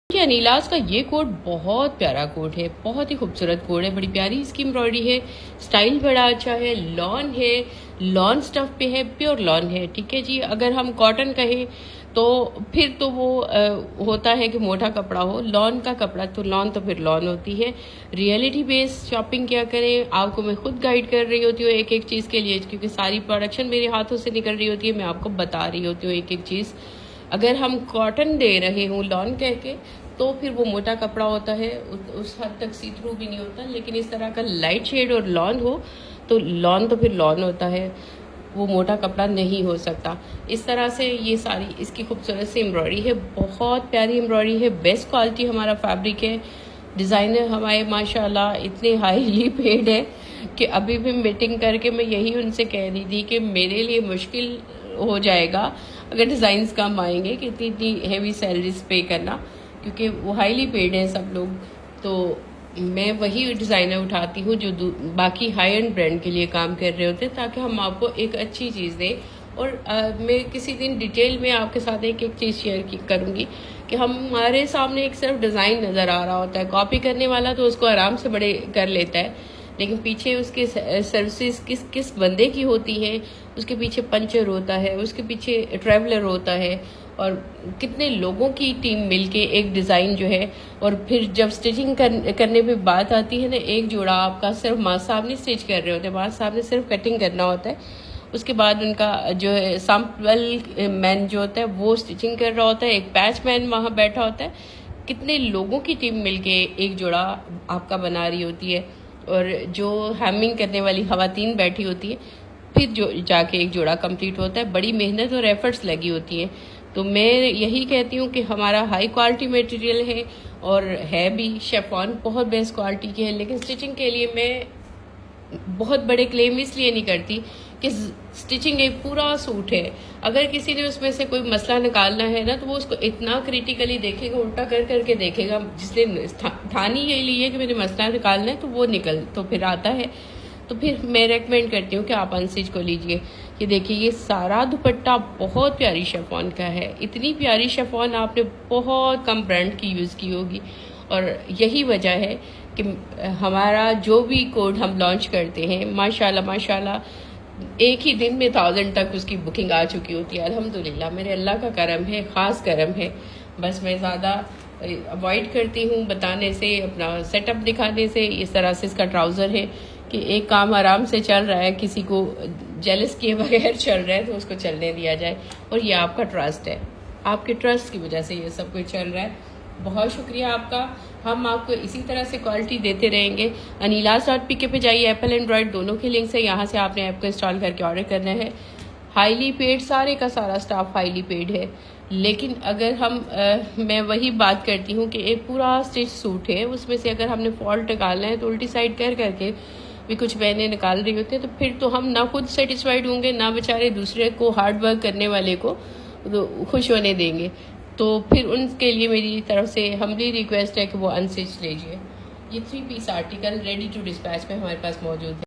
कि अनीलाज का ये कोट बहुत प्यारा कोट है, बहुत ही खूबसूरत कोट है, बड़ी प्यारी इसकी एम्ब्रॉयडरी है, स्टाइल बड़ा अच्छा है, लॉन स्टफ पे है, प्योर लॉन है। ठीक है जी, अगर हम कॉटन कहें तो फिर तो वो होता है कि मोटा कपड़ा हो, लॉन का कपड़ा तो लॉन तो फिर लॉन होती है। रियलिटी बेस्ड शॉपिंग क्या करें, आपको मैं खुद गाइड कर रही होती हूँ एक एक चीज़ के लिए, क्योंकि सारी प्रोडक्शन मेरे हाथों से निकल रही होती है, मैं आपको बता रही होती हूँ एक एक चीज़। अगर हम कॉटन दे रहे हूँ लॉन कह के तो फिर वो मोटा कपड़ा होता है, उस हद तक सी थ्रू भी नहीं होता, लेकिन इस तरह का लाइट शेड और लॉन हो तो लॉन तो फिर लॉन होता है, वो मोटा कपड़ा नहीं हो सकता। इस तरह से ये सारी इसकी खूबसूरत सी एम्ब्रॉयडरी है, बहुत प्यारी एम्ब्रॉयडरी है, बेस्ट क्वालिटी हमारा फैब्रिक है। डिज़ाइनर हमारे माशाल्लाह इतने हाईली पेड है कि अभी भी मीटिंग करके मैं यही उनसे कह रही थी कि मेरे लिए मुश्किल हो जाएगा अगर डिज़ाइंस कम आएंगे कि इतनी इतनी हैवी सैलरीज पे करना, क्योंकि वो हाईली पेड हैं सब लोग। तो मैं वही डिज़ाइनर उठाती हूँ जो बाकी हाई एंड ब्रांड के लिए काम कर रहे होते हैं, ताकि हम आपको एक अच्छी चीज़ दें। और मैं किसी दिन डिटेल में आपके साथ एक एक चीज़ शेयर करूँगी कि हमारे सामने एक सिर्फ डिज़ाइन नज़र आ रहा होता है, कॉपी करने वाला तो उसको आराम से बड़े कर लेता है, लेकिन पीछे उसके सर्विसेज किस किस बंदे की होती है, उसके पीछे पंचर होता है, उसके पीछे ट्रैवलर होता है, और कितने लोगों की टीम मिलके एक डिज़ाइन जो है। और फिर जब स्टिचिंग करने पे बात आती है ना, एक जोड़ा आपका सिर्फ माँ साहब नहीं स्टिच कर रहे होते, माँ साहब ने सिर्फ कटिंग करना होता है, उसके बाद उनका जो है सैम्पल मैन जो होता है वो स्टिचिंग कर रहा होता है, एक पैच मैन वहाँ बैठा होता है, कितने लोगों की टीम मिलके एक जोड़ा आपका बना रही होती है, और जो हैमिंग करने वाली खवातीन बैठी होती है, फिर जो जाके एक जोड़ा कंप्लीट होता है। बड़ी मेहनत और एफर्ट्स लगी होती हैं। तो मैं यही कहती हूँ कि हमारा हाई क्वालिटी मटेरियल है, और है भी शेफॉन बहुत बेस्ट क्वालिटी की है, लेकिन स्टिचिंग के लिए मैं बहुत बड़े क्लेम इसलिए नहीं करती कि स्टिचिंग एक पूरा सूट है, अगर किसी ने उसमें से कोई मसला निकालना है ना, तो वो उसको इतना क्रिटिकली देखेगा, उल्टा कर करके देखेगा, जिसने ठानी यही ली है कि मैंने मसला निकालना है तो वो निकल तो फिर आता है। तो फिर मैं रेकमेंड करती हूँ कि आप अनस्टिच को लीजिए। ये देखिए, ये सारा दुपट्टा बहुत प्यारी शेफॉन का है, इतनी प्यारी शेफॉन आपने बहुत कम ब्रांड की यूज़ की होगी, और यही वजह है कि हमारा जो भी कोड हम लॉन्च करते हैं माशाल्लाह माशाल्लाह एक ही दिन में 1000 तक उसकी बुकिंग आ चुकी होती है। अल्हम्दुलिल्लाह, मेरे अल्लाह का करम है, ख़ास करम है। बस मैं ज़्यादा अवॉइड करती हूँ बताने से, अपना सेटअप दिखाने से। इस तरह से इसका ट्राउज़र है कि एक काम आराम से चल रहा है, किसी को जेलस किए बगैर चल रहा है तो उसको चलने दिया जाए, और ये आपका ट्रस्ट है, आपके ट्रस्ट की वजह से ये सब कुछ चल रहा है। बहुत शुक्रिया आपका, हम आपको इसी तरह से क्वालिटी देते रहेंगे। anilas.pk पे जाइए, एप्पल एंड्रॉयड दोनों के लिंक्स है, यहाँ से आपने ऐप को इंस्टॉल करके ऑर्डर करना है। हाईली पेड, सारे का सारा स्टाफ हाईली पेड है, लेकिन अगर हम मैं वही बात करती हूँ कि एक पूरा स्टिच सूट है, उसमें से अगर हमने फॉल्ट निकालना है तो उल्टी साइड कर करके भी कुछ बहनें निकाल रही होती हैं, तो फिर तो हम ना खुद सेटिस्फाइड होंगे, ना बेचारे दूसरे को हार्ड वर्क करने वाले को तो खुश होने देंगे। तो फिर उनके लिए मेरी तरफ से हम्बली रिक्वेस्ट है कि वो अनस्टिच लीजिए। ये 3 piece article ready to dispatch में हमारे पास मौजूद है।